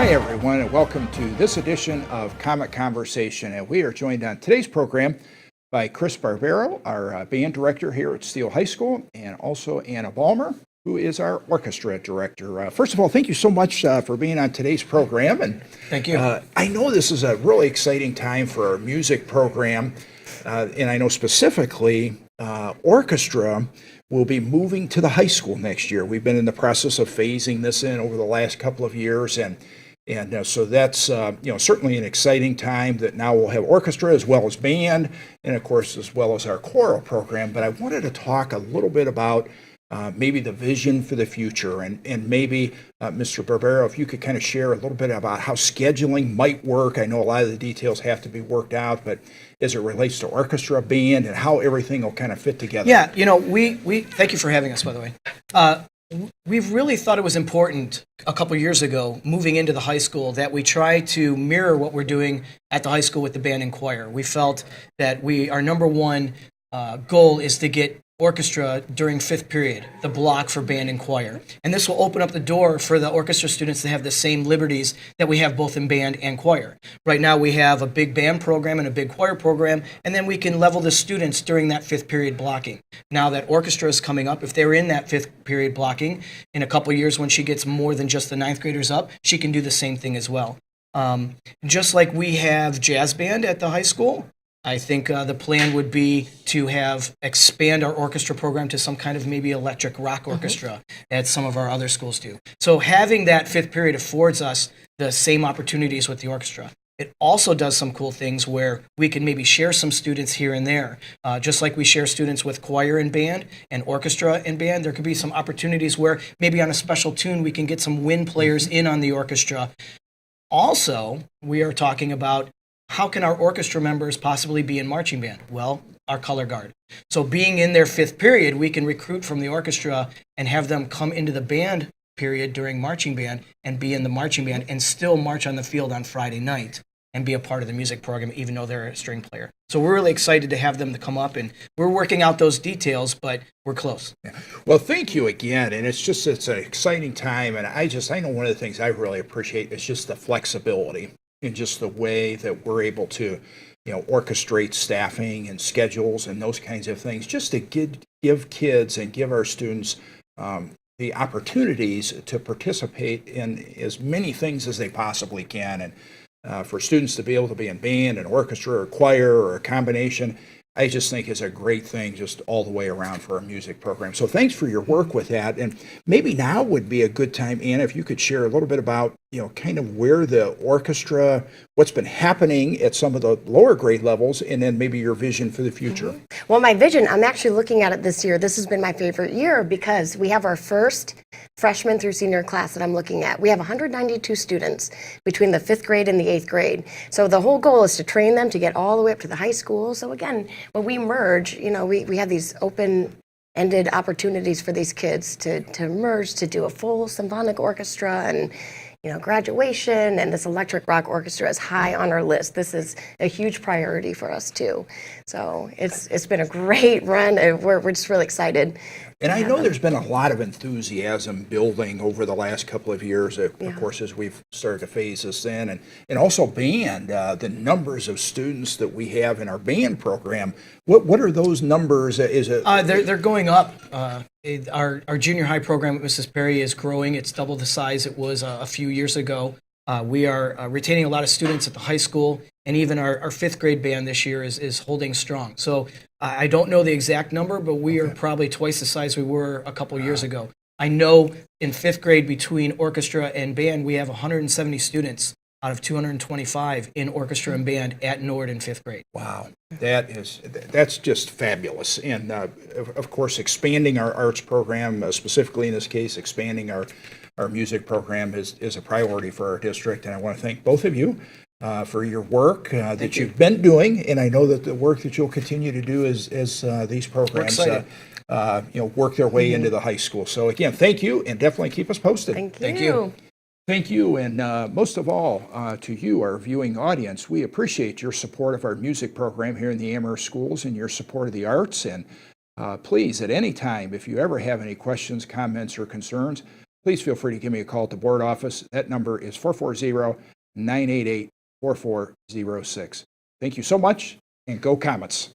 Hi, everyone, and welcome to this edition of Comet Conversation. And we are joined on today's program by Chris Barbaro, our band director here at Steele High School, and also Anna Ballmer, who is our orchestra director. First of all, thank you so much for being on today's program. And thank you. I know this is a really exciting time for our music program, and I know specifically orchestra will be moving to the high school next year. We've been in the process of phasing this in over the last couple of years, and so that's certainly an exciting time that now we'll have orchestra as well as band, and of course as well as our choral program. But I wanted to talk a little bit about maybe the vision for the future, and maybe Mr. Barbaro, if you could kind of share a little bit about how scheduling might work. I know a lot of the details have to be worked out, but as it relates to orchestra, band, and how everything will kind of fit together. Yeah, we thank you for having us, by the way. We've really thought it was important a couple years ago, moving into the high school, that we try to mirror what we're doing at the high school with the band and choir. We felt that our number one goal is to get orchestra during fifth period, the block for band and choir. And this will open up the door for the orchestra students to have the same liberties that we have both in band and choir. Right now we have a big band program and a big choir program, and then we can level the students during that fifth period blocking. Now that orchestra is coming up, if they're in that fifth period blocking, in a couple years when she gets more than just the ninth graders up, she can do the same thing as well. Just like we have jazz band at the high school, I think the plan would be to expand our orchestra program to some kind of maybe electric rock orchestra as some of our other schools do. So having that fifth period affords us the same opportunities with the orchestra. It also does some cool things where we can maybe share some students here and there. Just like we share students with choir and band and orchestra and band, there could be some opportunities where maybe on a special tune we can get some wind players in on the orchestra. Also, we are talking about how can our orchestra members possibly be in marching band? Well, our color guard. So being in their fifth period, we can recruit from the orchestra and have them come into the band period during marching band and be in the marching band and still march on the field on Friday night and be a part of the music program, even though they're a string player. So we're really excited to have them to come up, and we're working out those details, but we're close. Yeah. Well, thank you again, and it's an exciting time, and I know one of the things I really appreciate is just the flexibility in just the way that we're able to, orchestrate staffing and schedules and those kinds of things, just to give kids and give our students the opportunities to participate in as many things as they possibly can. And for students to be able to be in band and orchestra or choir or a combination, I just think is a great thing just all the way around for our music program. So thanks for your work with that. And maybe now would be a good time, Anna, if you could share a little bit about, kind of where the orchestra, what's been happening at some of the lower grade levels, and then maybe your vision for the future. Well, my vision, I'm actually looking at it this year. This has been my favorite year because we have our first freshman through senior class that I'm looking at. We have 192 students between the fifth grade and the eighth grade. So the whole goal is to train them to get all the way up to the high school. So again, when we merge, we have these open-ended opportunities for these kids to merge, to do a full symphonic orchestra, and graduation, and this electric rock orchestra is high on our list. This is a huge priority for us too. So it's been a great run. We're just really excited. And I know there's been a lot of enthusiasm building over the last couple of years, of course, as we've started to phase this in. And also band, the numbers of students that we have in our band program, what are those numbers? They're going up. Our junior high program at Mrs. Perry is growing. It's double the size it was a few years ago. We are retaining a lot of students at the high school, and even our fifth grade band this year is holding strong. So I don't know the exact number, but we are probably twice the size we were a couple years ago. I know in fifth grade between orchestra and band, we have 170 students out of 225 in orchestra and band at Nord in fifth grade. Wow, that's just fabulous. And of course, expanding our arts program, specifically in this case, expanding our music program is a priority for our district. And I want to thank both of you for your work that you've been doing, and I know that the work that you'll continue to do as these programs work their way into the high school. So again, thank you, and definitely keep us posted. Thank you. Thank you, and most of all, to you, our viewing audience. We appreciate your support of our music program here in the Amherst schools and your support of the arts. And please, at any time, if you ever have any questions, comments, or concerns, please feel free to give me a call at the board office. That number is 440-988-4406. Thank you so much, and go Comets.